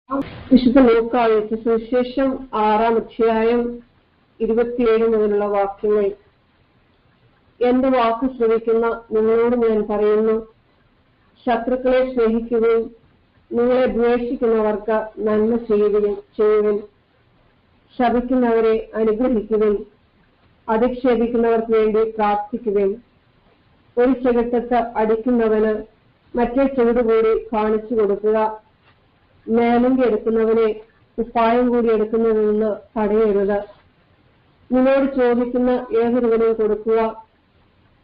വിശുദ്ധ ലൂക്കായുടെ സുവിശേഷം 6-ാം അധ്യായം 27 മുതലുള്ള വാക്യങ്ങൾ. എന്റെ വാക്ക് ശ്രവിക്കുന്ന നിങ്ങളോട് ഞാൻ പറയുന്നു, ശത്രുക്കളെ സ്നേഹിക്കുകയും നിങ്ങളെ ദ്വേഷിക്കുന്നവർക്ക് നന്മ ചെയ്യുവിൻ, ശപിക്കുന്നവരെ അനുഗ്രഹിക്കുവിൻ, അധിക്ഷേപിക്കുന്നവർക്ക് വേണ്ടി പ്രാർത്ഥിക്കുവിൻ. ഒരു ചെകിട്ടത്ത് അടിക്കുന്നവന് മറ്റേ ചെവിടുകൂടി കാണിച്ചു കൊടുക്കുക. മേലങ്കി എടുക്കുന്നവനെ ഉപ്പായം കൂടി എടുക്കുന്നതിൽ നിന്ന് തടയരുത്. നിന്നോട് ചോദിക്കുന്ന ഏതൊരുവനും കൊടുക്കുക.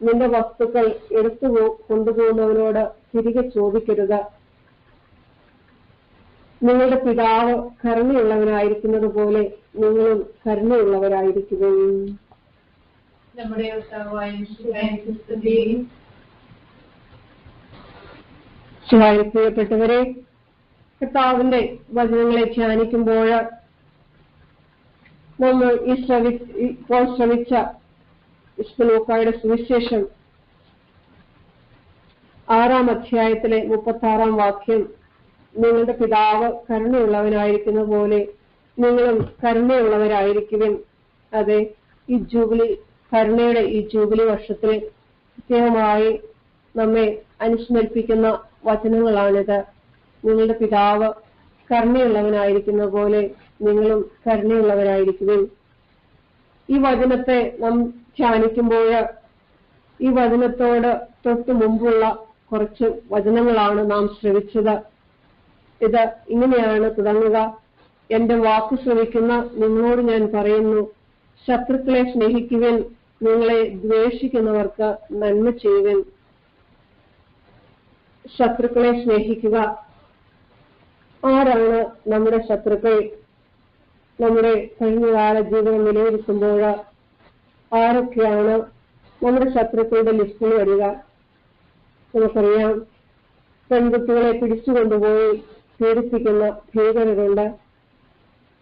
നിന്റെ വസ്തുക്കൾ എടുത്തു കൊണ്ടുപോകുന്നവനോട് തിരികെ ചോദിക്കരുത്. നിങ്ങളുടെ പിതാവ് കരുണയുള്ളവനായിരിക്കുന്നത് പോലെ നിങ്ങളും കരുണയുള്ളവരായിരിക്കുകയും. നമ്മുടെ പ്രിയപ്പെട്ടവരെ, കർത്താവിന്റെ വചനങ്ങളെ ധ്യാനിക്കുമ്പോൾ നമ്മൾ ഇപ്പോൾ ശ്രമിച്ച വിശുദ്ധ ലൂക്കായുടെ സുവിശേഷം 6-ാം അധ്യായത്തിലെ 36-ാം വാക്യം, നിങ്ങളുടെ പിതാവ് കരുണയുള്ളവനായിരിക്കുന്ന പോലെ നിങ്ങളും കരുണയുള്ളവരായിരിക്കുവിൻ. അതെ, ഈ കരുണയുടെ ഈ ജൂബിലി വർഷത്തിൽ പ്രത്യേകമായി നമ്മെ അനുസ്മരിപ്പിക്കുന്ന വചനങ്ങളാണിത്. നിങ്ങളുടെ പിതാവ് കരുണയുള്ളവനായിരിക്കുന്ന പോലെ നിങ്ങളും കരുണയുള്ളവരായിരിക്കുവിൻ. ഈ വചനത്തെ നാം ധ്യാനിക്കുമ്പോൾ ഈ വചനത്തോട് തൊട്ടു മുമ്പുള്ള കുറച്ച് വചനങ്ങളാണ് നാം ശ്രവിച്ചത്. ഇത് ഇങ്ങനെയാണ് തുടങ്ങുക: എന്റെ വാക്ക് ശ്രവിക്കുന്ന നിങ്ങളോട് ഞാൻ പറയുന്നു, ശത്രുക്കളെ സ്നേഹിക്കുവിൻ, നിങ്ങളെ ദ്വേഷിക്കുന്നവർക്ക് നന്മ ചെയ്യുവിൻ. ശത്രുക്കളെ സ്നേഹിക്കുക. ആരാണ് നമ്മുടെ ശത്രുക്കൾ? നമ്മുടെ കഴിഞ്ഞകാല ജീവിതം വിലയിരുത്തുമ്പോൾ ആരൊക്കെയാണ് നമ്മുടെ ശത്രുക്കളുടെ ലിസ്റ്റിൽ വരിക? നമുക്കറിയാം, പെൺകുട്ടികളെ പിടിച്ചുകൊണ്ടുപോയി പീഡിപ്പിക്കുന്ന ഭീകരരുണ്ട്.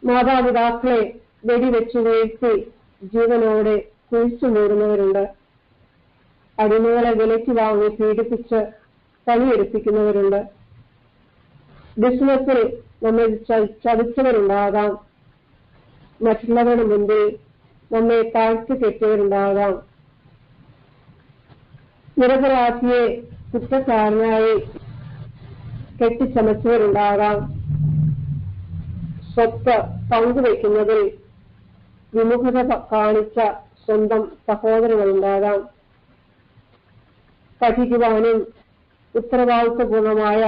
മാതാപിതാക്കളെ വെടിവെച്ചു വീഴ്ത്തി ജീവനോടെ കുഴിച്ചു മൂടുന്നവരുണ്ട്. അടിമകളെ വിലയ്ക്ക് വാങ്ങി പീഡിപ്പിച്ച് പണിയെടുപ്പിക്കുന്നവരുണ്ട്. ബിസിനസ്സിൽ നമ്മെ ചതിച്ചവരുണ്ടാകാം. മറ്റുള്ളവരുടെ മുമ്പിൽ നമ്മെ താഴ്ത്തി കെട്ടിയവരുണ്ടാകാം. നിരപരാധിയെ കുറ്റക്കാരനായി കെട്ടിച്ചമച്ചവരുണ്ടാകാം. സ്വത്ത് പങ്കുവെക്കുന്നതിൽ വിമുഖത കാണിച്ച സ്വന്തം സഹോദരങ്ങളുണ്ടാകാം. പഠിക്കുവാനും ഉത്തരവാദിത്വപൂർണമായ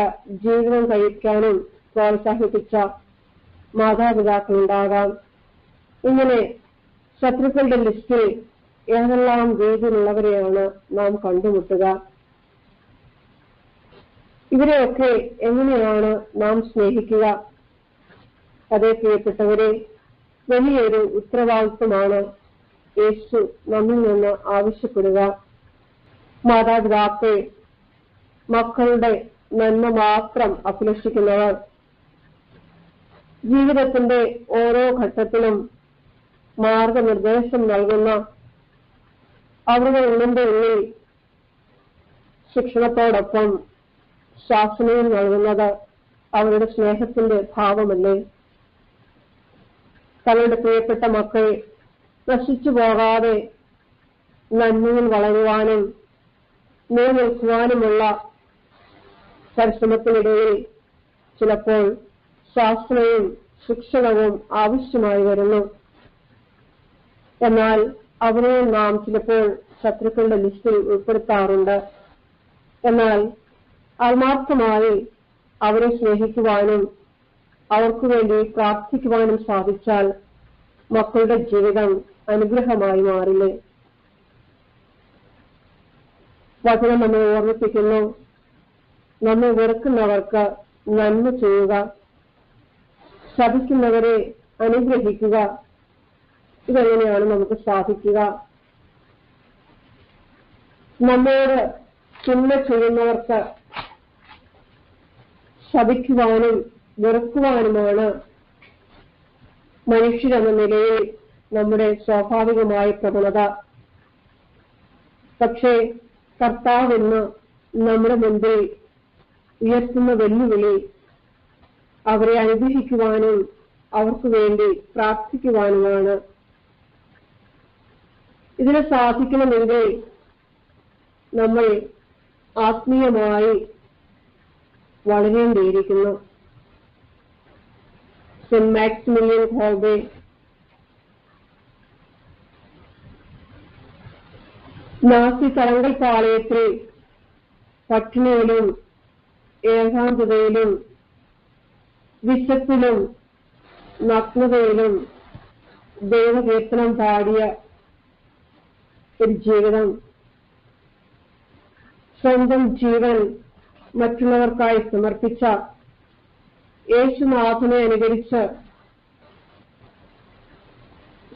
ജീവിതം കഴിക്കാനും പ്രോത്സാഹിപ്പിച്ച മാതാപിതാക്കളുണ്ടാകാം. ഇങ്ങനെ ശത്രുക്കളുടെ ലിസ്റ്റിൽ ഏതെല്ലാം രീതിയിലുള്ളവരെയാണ് നാം കണ്ടുമുട്ടുക? ഇവരെയൊക്കെ എങ്ങനെയാണ് നാം സ്നേഹിക്കുക? അതേ പ്രിയപ്പെട്ടവരെ, വലിയൊരു ഉത്തരവാദിത്വമാണ് യേശു നമ്മിൽ നിന്ന് ആവശ്യപ്പെടുക. മാതാപിതാക്കൾ മക്കളുടെ നന്മ മാത്രം അഭിലഷിക്കുന്നവർ, ജീവിതത്തിന്റെ ഓരോ ഘട്ടത്തിലും മാർഗനിർദ്ദേശം നൽകുന്ന, അവരുടെ ഉള്ളിന്റെ ഉള്ളിൽ ശിക്ഷണത്തോടൊപ്പം ശാസനയും നൽകുന്നത് അവരുടെ സ്നേഹത്തിന്റെ ഭാവമല്ലേ? തങ്ങളുടെ പ്രിയപ്പെട്ട മക്കൾ നശിച്ചു പോകാതെ നന്മയിൽ വളരുവാനും നിലനിൽക്കുവാനുമുള്ള പരിശ്രമത്തിനിടയിൽ ചിലപ്പോൾ ശാസനയും ശിക്ഷണവും ആവശ്യമായി വരുന്നു. എന്നാൽ അവരെ നാം ചിലപ്പോൾ ശത്രുക്കളുടെ ലിസ്റ്റിൽ ഉൾപ്പെടുത്താറുണ്ട്. എന്നാൽ ആത്മാർത്ഥമായി അവരെ സ്നേഹിക്കുവാനും അവർക്ക് വേണ്ടി പ്രാർത്ഥിക്കുവാനും സാധിച്ചാൽ മക്കളുടെ ജീവിതം അനുഗ്രഹമായി മാറില്ലേ? വചനം നമ്മെ ഓർമ്മിപ്പിക്കുന്നു, നമ്മെ വെറുക്കുന്നവർക്ക് നന്മ ചെയ്യുക, ശപിക്കുന്നവരെ അനുഗ്രഹിക്കുക. ഇതെങ്ങനെയാണ് നമുക്ക് സാധിക്കുക? നമ്മോട് തിന്മ ചെയ്യുന്നവർക്ക് ശപിക്കുവാനും വെറുക്കുവാനുമാണ് മനുഷ്യരെന്ന നിലയിൽ നമ്മുടെ സ്വാഭാവികമായ പ്രവണത. പക്ഷേ കർത്താവ് ഇന്ന് നമ്മുടെ മുൻപിൽ ഉയർത്തുന്ന വെല്ലുവിളി അവരെ അനുഗ്രഹിക്കുവാനും അവർക്ക് വേണ്ടി പ്രാർത്ഥിക്കുവാനുമാണ്. ഇതിന് സാധിക്കണമെങ്കിൽ നമ്മൾ ആത്മീയമായി വളരേണ്ടിയിരിക്കുന്നു. സെന്റ് മാക്സിമിലിയൻ കോൾബെ നാസി തടങ്കൽ പാളയത്തിൽ പട്ടിണിയിലും ഏകാന്തതയിലും വിശപ്പിലും നഗ്നതയിലും ദൈവകീർത്തനം പാടിയ ഒരു ജീവിതം, സ്വന്തം ജീവൻ മറ്റുള്ളവർക്കായി സമർപ്പിച്ച യേശുനാഥനെ അനുകരിച്ച്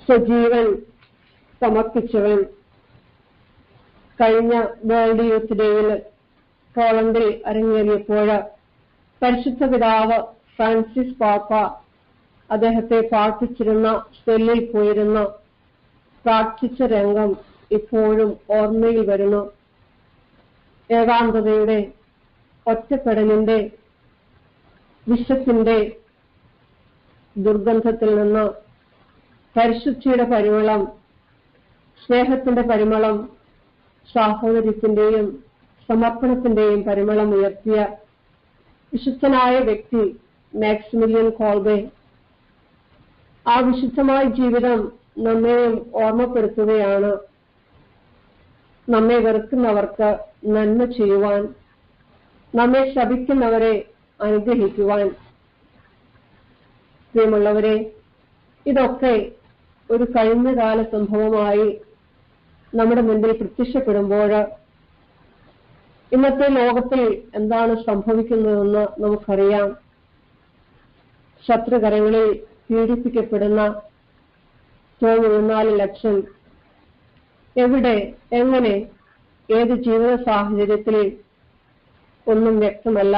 സ്വജീവൻ സമർപ്പിച്ചവൻ കഴിഞ്ഞ വേൾഡ് യൂത്ത് ഡേയിൽ പോളണ്ടിൽ അരങ്ങേറിയപ്പോൾ പരിശുദ്ധ പിതാവ് ഫ്രാൻസിസ് പാപ്പ അദ്ദേഹത്തെ പ്രാർത്ഥിച്ചിരുന്ന സെല്ലിൽ പോയിരുന്ന പ്രാർത്ഥിച്ച രംഗം ഇപ്പോഴും ഓർമ്മയിൽ വരുന്നു. ഏകാന്തതയുടെ, ഒറ്റപ്പെടലിന്റെ, വിശപ്പിന്റെ ദുർഗന്ധത്തിൽ നിന്ന് പരിശുദ്ധിയുടെ പരിമളം, സ്നേഹത്തിന്റെ പരിമളം, സാഹോദര്യത്തിന്റെയും സമർപ്പണത്തിന്റെയും പരിമളം ഉയർത്തിയ വിശുദ്ധനായ വ്യക്തി മാക്സിമിലിയൻ കോൾബെ. ആ വിശുദ്ധമായ ജീവിതം നമ്മെയും ഓർമ്മപ്പെടുത്തുകയാണ്. നമ്മെ വെറുക്കുന്നവർക്ക് നന്മ ചെയ്യുവാൻ, നമ്മെ ശപിക്കുന്നവരെ അനുഗ്രഹിക്കുവാൻ. പ്രിയമുള്ളവരെ, ഇതൊക്കെ ഒരു കഴിഞ്ഞകാല സംഭവമായി നമ്മുടെ മുൻപിൽ പ്രത്യക്ഷപ്പെടുമ്പോൾ ഇന്നത്തെ ലോകത്തിൽ എന്താണ് സംഭവിക്കുന്നതെന്ന് നമുക്കറിയാം. ശത്രുകരങ്ങളിൽ പീഡിപ്പിക്കപ്പെടുന്ന 94 ലക്ഷം എവിടെ, എങ്ങനെ, ഏത് ജീവിത സാഹചര്യത്തിൽ ഒന്നും വ്യക്തമല്ല.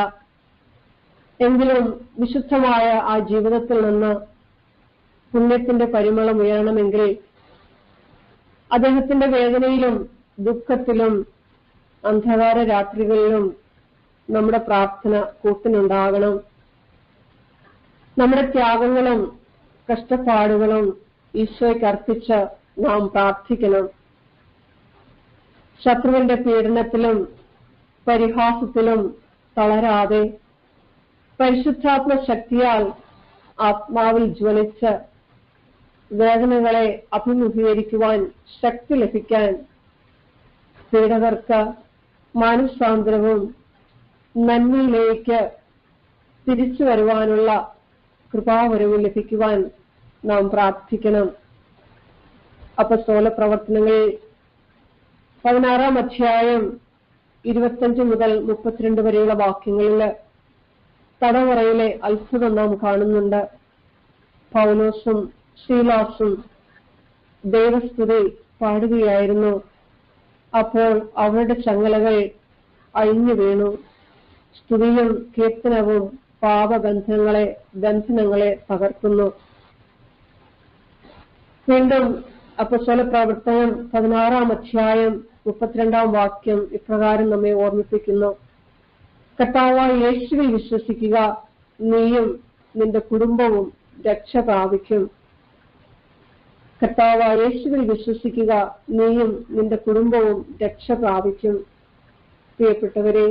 എങ്കിലും വിശുദ്ധമായ ആ ജീവിതത്തിൽ നിന്ന് പുണ്യത്തിന്റെ പരിമളം ഉയരണമെങ്കിൽ അദ്ദേഹത്തിന്റെ വേദനയിലും ദുഃഖത്തിലും അന്ധകാര രാത്രികളിലും നമ്മുടെ പ്രാർത്ഥന കൂട്ടിനുണ്ടാകണം. നമ്മുടെ ത്യാഗങ്ങളും കഷ്ടപ്പാടുകളും ഈശോയ്ക്ക് അർപ്പിച്ച് നാം പ്രാർത്ഥിക്കണം. ശത്രുവിന്റെ പീഡനത്തിലും പരിഹാസത്തിലും തളരാതെ പരിശുദ്ധാത്മ ശക്തിയാൽ ആത്മാവിൽ ജ്വലിച്ച് വേദനകളെ അഭിമുഖീകരിക്കുവാൻ ശക്തി ലഭിക്കാൻ പീഡകർക്ക് മാനസാന്തരവും നന്മയിലേക്ക് തിരിച്ചു വരുവാനുള്ള കൃപാവരവും ലഭിക്കുവാൻ നാം പ്രാർത്ഥിക്കണം. അപ്പോസ്തല പ്രവർത്തനങ്ങളിൽ 16-ാം അധ്യായം 25 മുതൽ 32 വരെയുള്ള വാക്യങ്ങളിൽ തടവറയിലെ അത്ഭുതം നാം കാണുന്നുണ്ട്. പൗലോസും ശീലാസും ദൈവസ്തുതി പാടുകയായിരുന്നു. അപ്പോൾ അവരുടെ ചങ്ങലകൾ അഴിഞ്ഞു വീണു. സ്തുതിയും കീർത്തനവും ബന്ധനങ്ങളെ തകർക്കുന്നു. വീണ്ടും അപ്പോസ്തല പ്രവർത്തനം 16-ാം അധ്യായം 32-ാം വാക്യം ഇപ്രകാരം നമ്മെ ഓർമ്മിപ്പിക്കുന്നു: കർത്താവായ യേശുവിൽ വിശ്വസിക്കുക, നീയും നിന്റെ കുടുംബവും രക്ഷ പ്രാപിക്കും. കർത്താവായ യേശുവിൽ വിശ്വസിക്കുക, നീയും നിന്റെ കുടുംബവും രക്ഷ പ്രാപിക്കും. പ്രിയപ്പെട്ടവരെ,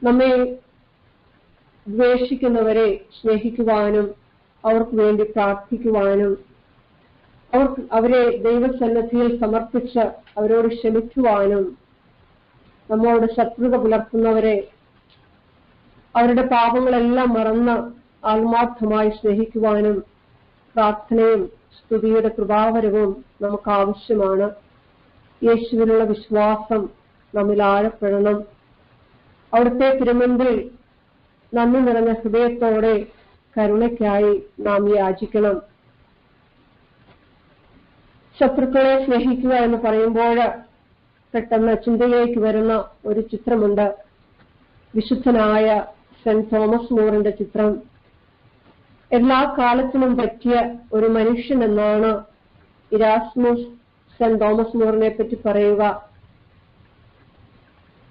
നമ്മെ ദ്വേഷിക്കുന്നവരെ സ്നേഹിക്കുവാനും അവർക്ക് വേണ്ടി പ്രാർത്ഥിക്കുവാനും അവരെ ദൈവസന്നിധിയിൽ സമർപ്പിച്ച് അവരോട് ക്ഷമിക്കുവാനും, നമ്മോട് ശത്രുത പുലർത്തുന്നവരെ അവരുടെ പാപങ്ങളെല്ലാം മറന്ന് ആത്മാർത്ഥമായി സ്നേഹിക്കുവാനും പ്രാർത്ഥനയും സ്തുതിയുടെ കൃപാവരവും നമുക്ക് ആവശ്യമാണ്. യേശുവിനുള്ള വിശ്വാസം നമ്മിൽ ആഴപ്പെടണം. അവിടുത്തെ തിരുമുൻപിൽ നന്ദി നിറഞ്ഞ ഹൃദയത്തോടെ കരുണയ്ക്കായി നാം യാചിക്കണം. ശത്രുക്കളെ സ്നേഹിക്കുക എന്ന് പറയുമ്പോൾ പെട്ടെന്ന് ചിന്തയിലേക്ക് വരുന്ന ഒരു ചിത്രമുണ്ട്. വിശുദ്ധനായ സെന്റ് തോമസ് മൂറിന്റെ ചിത്രം. എല്ലാ കാലത്തിനും പറ്റിയ ഒരു മനുഷ്യൻ എന്നാണ് ഇരാസ്മസ് സെന്റ് തോമസ് മൂറിനെ പറ്റി പറയുക.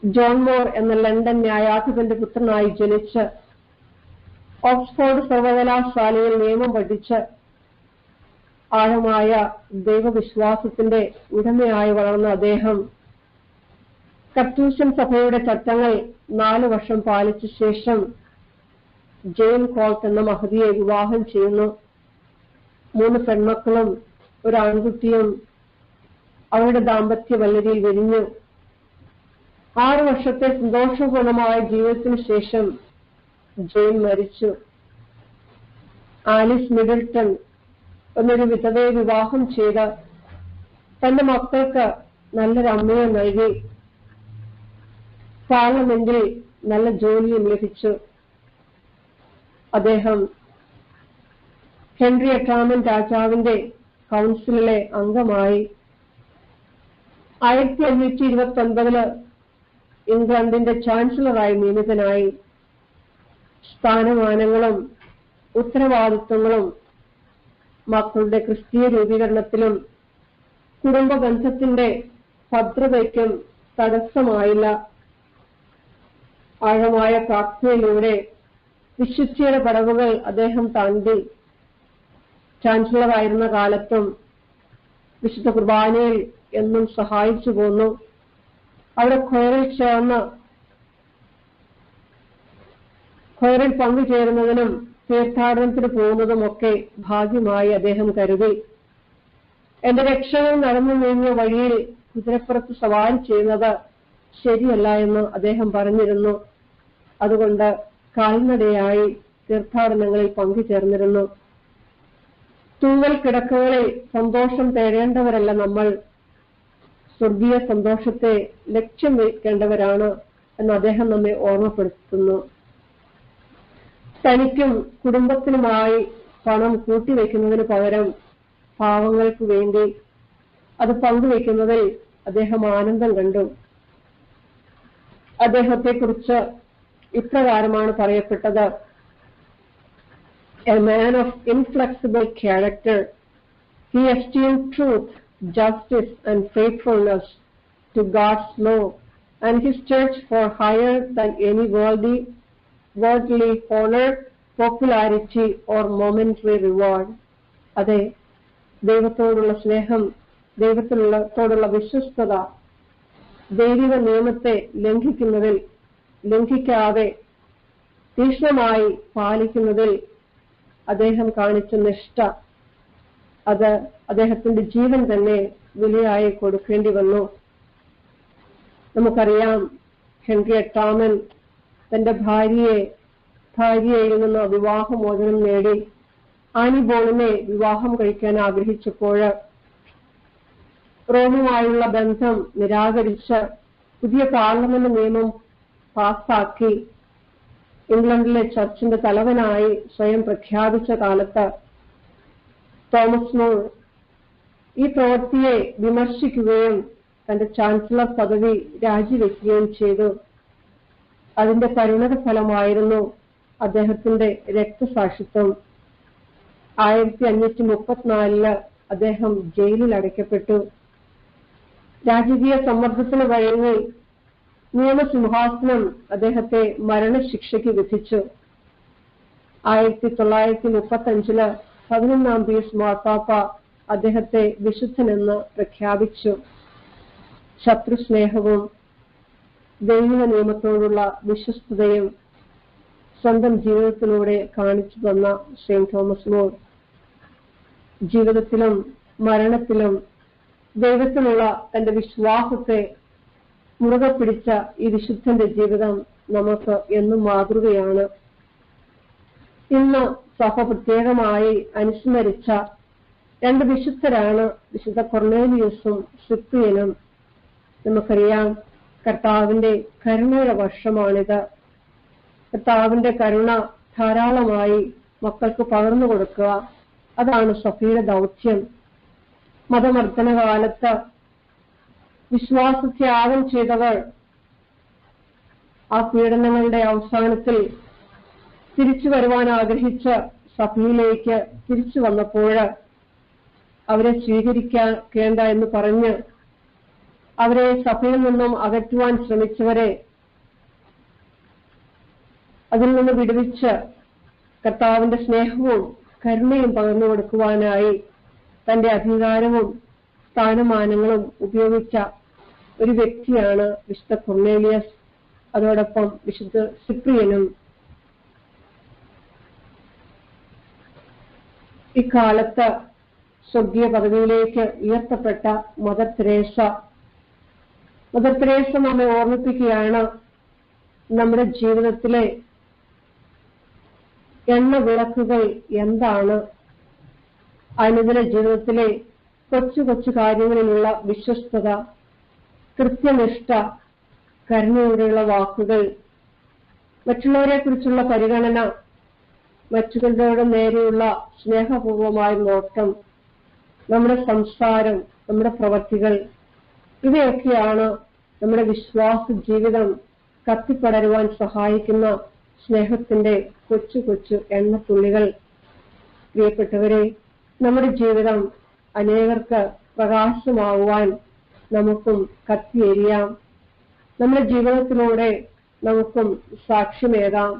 ജോൺ മോർ എന്ന ലണ്ടൻ ന്യായാധിപന്റെ പുത്രനായി ജനിച്ച് ഓക്സ്ഫോർഡ് സർവകലാശാലയിൽ നിയമം പഠിച്ച് ആഴമായ ദൈവവിശ്വാസത്തിന്റെ ഉടമയായി വളർന്ന അദ്ദേഹം കപ്റ്റൂഷ്യൻ സഭയുടെ ചട്ടങ്ങൾ 4 വർഷം പാലിച്ച ശേഷം ജെയിൻ കോൾട്ട് എന്ന മഹതിയെ വിവാഹം ചെയ്യുന്നു. 3 പെൺമക്കളും ഒരു ആൺകുട്ടിയും അവരുടെ ദാമ്പത്യ വല്ലരിയിൽ വിരിഞ്ഞു. 6 വർഷത്തെ സന്തോഷപൂർണമായ ജീവിതത്തിനു ശേഷം ജെയിൻ മരിച്ചു. ആലിസ് മിഡിൽട്ടൺ എന്നൊരു വിധവയെ വിവാഹം ചെയ്ത് തന്റെ മക്കൾക്ക് നല്ലൊരു അമ്മയെ നൽകി. പാർലമെന്റിൽ നല്ല ജോലിയും ലഭിച്ചു. അദ്ദേഹം ഹെൻറി 8 രാജാവിന്റെ കൗൺസിലിലെ അംഗമായി. 1529 ഇംഗ്ലണ്ടിന്റെ ചാൻസലറായി നിയമിതനായി. സ്ഥാനമാനങ്ങളും ഉത്തരവാദിത്വങ്ങളും മക്കളുടെ ക്രിസ്തീയ രൂപീകരണത്തിലും കുടുംബബന്ധത്തിന്റെ ഭദ്രതയ്ക്കും തടസ്സമായില്ല. ആഴമായ പ്രാർത്ഥനയിലൂടെ വിശുദ്ധിയുടെ പടവുകൾ അദ്ദേഹം താണ്ടി. ചാൻസലറായിരുന്ന കാലത്തും വിശുദ്ധ കുർബാനയിൽ എന്നും സഹായിച്ചു പോന്നു. അവിടെ ഖൊയറിൽ പങ്കുചേരുന്നതിനും തീർത്ഥാടനത്തിന് പോകുന്നതുമൊക്കെ ഭാഗ്യമായി അദ്ദേഹം കരുതി. എന്റെ രക്ഷകൻ നടന്നു നീങ്ങിയ വഴിയിൽ കുതിരപ്പുറത്ത് സവാരി ചെയ്യുന്നത് ശരിയല്ല എന്ന് അദ്ദേഹം പറഞ്ഞിരുന്നു. അതുകൊണ്ട് കാൽനടയായി തീർത്ഥാടനങ്ങളിൽ പങ്കുചേർന്നിരുന്നു. തൂവൽ കിടക്കകളിൽ സന്തോഷം തേടേണ്ടവരല്ല നമ്മൾ, സ്വർഗീയ സന്തോഷത്തെ ലക്ഷ്യം വെക്കേണ്ടവരാണ് എന്ന് അദ്ദേഹം നമ്മെ ഓർമ്മപ്പെടുത്തുന്നു. തനിക്കും കുടുംബത്തിനുമായി പണം കൂട്ടിവെക്കുന്നതിന് പകരം പാവങ്ങൾക്ക് വേണ്ടി അത് പങ്കുവെക്കുന്നതിൽ അദ്ദേഹം ആനന്ദം കണ്ടു. അദ്ദേഹത്തെക്കുറിച്ച് ഇപ്രകാരമാണ് പറയപ്പെട്ടത്: A man of inflexible character, he esteemed truth, justice and faithfulness to God's law and his church for higher than any worldly honor, popularity or momentary reward. അതെ, ദൈവത്തോടുള്ള സ്നേഹം, ദൈവത്തോടുള്ള വിശ്വസ്തത, ദൈവിക നിയമത്തെ ലംഘിക്കാതെ തീക്ഷ്ണമായി പാലിക്കുന്നതിൽ അദ്ദേഹം കാണിച്ച നിഷ്ഠ, അത് അദ്ദേഹത്തിന്റെ ജീവൻ തന്നെ വിലയായി കൊടുക്കേണ്ടി വന്നു. നമുക്കറിയാം, ഹെൻറി 8 തന്റെ ഭാര്യയിൽ നിന്ന് വിവാഹമോചനം നേടി ആനിബോളിനെ വിവാഹം കഴിക്കാൻ ആഗ്രഹിച്ചപ്പോൾ റോമുമായുള്ള ബന്ധം നിരാകരിച്ച് പുതിയ പാർലമെന്റ് നിയമം പാസാക്കി ഇംഗ്ലണ്ടിലെ ചർച്ചിന്റെ തലവനായി സ്വയം പ്രഖ്യാപിച്ച കാലത്ത് തോമസ് മോർ ഈ പ്രവൃത്തിയെ വിമർശിക്കുകയും തന്റെ ചാൻസലർ പദവി രാജിവെക്കുകയും ചെയ്തു. അതിന്റെ പരിണത ഫലമായിരുന്നു അദ്ദേഹത്തിന്റെ രക്തസാക്ഷിത്വം. 1534 അദ്ദേഹം ജയിലിൽ അടയ്ക്കപ്പെട്ടു. രാജകീയ സമ്മർദ്ദത്തിന് വഴങ്ങി നിയമസിംഹാസനം അദ്ദേഹത്തെ മരണശിക്ഷയ്ക്ക് വിധിച്ചു. 1935 11 പീസ് മാർപ്പാപ്പ അദ്ദേഹത്തെ വിശുദ്ധനെന്ന് പ്രഖ്യാപിച്ചു. ശത്രുസ്നേഹവും ദൈവിക നിയമത്തോടുള്ള വിശ്വസ്തതയും സ്വന്തം ജീവിതത്തിലൂടെ കാണിച്ചു തന്ന സെന്റ് തോമസ് മോർ ജീവിതത്തിലും മരണത്തിലും ദൈവത്തിലുള്ള തന്റെ വിശ്വാസത്തെ മുറുകെ പിടിച്ച ഈ വിശുദ്ധന്റെ ജീവിതം നമുക്ക് എന്നും മാതൃകയാണ്. ഇന്ന് സഭ പ്രത്യേകമായി അനുസ്മരിച്ച 2 വിശുദ്ധരാണ് വിശുദ്ധ കൊർണേലിയൂസും സിപ്രിയനും. നമുക്കറിയാം, കർത്താവിന്റെ കരുണയുടെ വർഷമാണിത്. കർത്താവിന്റെ കരുണ ധാരാളമായി മക്കൾക്ക് പകർന്നു കൊടുക്കുക, അതാണ് സഭയുടെ ദൗത്യം. മതമർദ്ദന കാലത്ത് വിശ്വാസത്യാഗം ചെയ്തവർ ആ പീഡനങ്ങളുടെ അവസാനത്തിൽ തിരിച്ചു വരുവാൻ ആഗ്രഹിച്ച് സഭയിലേക്ക് തിരിച്ചു വന്നപ്പോൾ അവരെ സ്വീകരിക്കേണ്ട എന്ന് പറഞ്ഞ് അവരെ സഭയിൽ നിന്നും അകറ്റുവാൻ ശ്രമിച്ചവരെ അതിൽ നിന്ന് വിടുവിച്ച് കർത്താവിന്റെ സ്നേഹവും കരുണയും പകർന്നു കൊടുക്കുവാനായി തന്റെ അധികാരവും സ്ഥാനമാനങ്ങളും ഉപയോഗിച്ച ഒരു വ്യക്തിയാണ് വിശുദ്ധ കൊർന്നേലിയസ്. അതോടൊപ്പം വിശുദ്ധ സിപ്രിയനും. ഇക്കാലത്ത് സ്വർഗീയ പദവിയിലേക്ക് ഉയർത്തപ്പെട്ട മദർ തെരേസ നമ്മെ ഓർമ്മിപ്പിക്കുകയാണ് നമ്മുടെ ജീവിതത്തിലെ എണ്ണ വിളക്കുകൾ എന്താണ്, അനുദിന ജീവിതത്തിലെ കൊച്ചു കൊച്ചു കാര്യങ്ങളിലുള്ള വിശ്വസ്തത, കൃത്യനിഷ്ഠ, കരുണയോടെയുള്ള വാക്കുകൾ, മറ്റുള്ളവരെ കുറിച്ചുള്ള പരിഗണന, മറ്റുള്ളവരുടെ നേരെയുള്ള സ്നേഹപൂർവമായ നോട്ടം, നമ്മുടെ സംസാരം, നമ്മുടെ പ്രവൃത്തികൾ, ഇവയൊക്കെയാണ് നമ്മുടെ വിശ്വാസ ജീവിതം കത്തിപ്പടരുവാൻ സഹായിക്കുന്ന സ്നേഹത്തിന്റെ കൊച്ചു കൊച്ചു എണ്ണത്തുള്ളികൾ. പ്രിയപ്പെട്ടവരെ, നമ്മുടെ ജീവിതം അനേകർക്ക് പ്രകാശമാകുവാൻ നമുക്കും കത്തിയെരിയാം. നമ്മുടെ ജീവിതത്തിലൂടെ നമുക്കും സാക്ഷ്യമേകാം.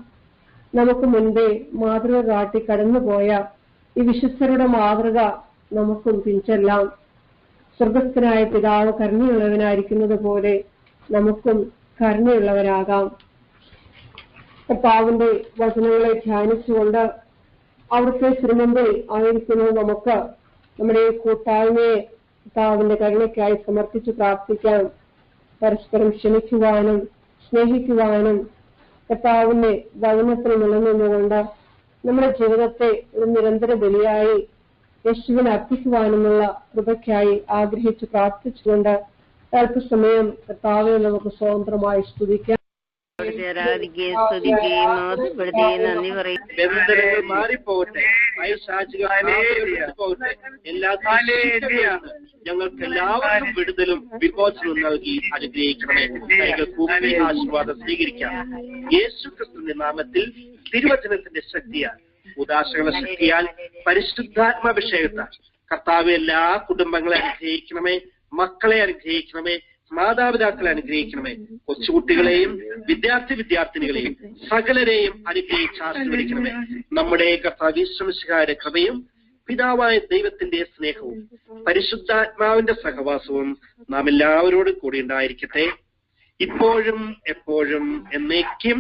നമുക്ക് മുൻപേ മാതൃക കാട്ടി കടന്നുപോയ ഈ വിശുദ്ധരുടെ മാതൃക നമുക്കും പിൻചെല്ലാം. സ്വർഗസ്ഥനായ പിതാവ് കരുണയുള്ളവനായിരിക്കുന്നത് പോലെ നമുക്കും കരുണയുള്ളവരാകാം. കർത്താവിന്റെ വചനങ്ങളെ ധ്യാനിച്ചുകൊണ്ട് അവിടുത്തെ തിരുമുമ്പിൽ ആയിരിക്കുന്നത് നമുക്ക് നമ്മുടെ കൂട്ടായ്മയെ കർത്താവിന്റെ കരുണയ്ക്കായി സമർപ്പിച്ച് പ്രാർത്ഥിക്കാം. പരസ്പരം ക്ഷമിക്കുവാനും സ്നേഹിക്കുവാനും കർത്താവിന്റെ വചനത്തിൽ നിലനിന്നുകൊണ്ട് നമ്മുടെ ജീവിതത്തെ ഒരു നിരന്തര ബലിയായി യേശുവിനെ അർപ്പിക്കുവാനുമുള്ള കൃപയ്ക്കായി ആഗ്രഹിച്ച് പ്രാർത്ഥിച്ചുകൊണ്ട് അല്പസമയം കർത്താവിനെ നമുക്ക് സ്വതന്ത്രമായി സ്തുതിക്കാം. മാറിപ്പോകട്ടെ, പോകട്ടെ, എല്ലാ ഞങ്ങൾക്ക് എല്ലാവർക്കും വിടുതലും വിമോചനവും നൽകി അനുഗ്രഹിക്കണമേ. കൈകൾ കൂപ്പി ആശീർവാദം സ്വീകരിക്കാം. യേശു ക്രിസ്തുവിന്റെ നാമത്തിൽ തിരുവചനത്തിന്റെ ശക്തിയാൽ, ഉദാശകളുടെ ശക്തിയാൽ, പരിശുദ്ധാത്മാഭിഷേകത്താൽ കർത്താവ് എല്ലാ കുടുംബങ്ങളെ അനുഗ്രഹിക്കണമേ, മക്കളെ അനുഗ്രഹിക്കണമേ, മാതാപിതാക്കളെ അനുഗ്രഹിക്കണമേ, കൊച്ചുകുട്ടികളെയും വിദ്യാർത്ഥിനികളെയും സകലരെയും അനുഗ്രഹിച്ച് ആശീർവദിക്കണമേ. നമ്മുടെ കർത്താവ് യേശു മിശിഹായുടെ കൃപയും പിതാവായ ദൈവത്തിന്റെ സ്നേഹവും പരിശുദ്ധാത്മാവിന്റെ സഹവാസവും നാം എല്ലാവരോടും കൂടി ഉണ്ടായിരിക്കട്ടെ, ഇപ്പോഴും എപ്പോഴും എന്നേക്കും.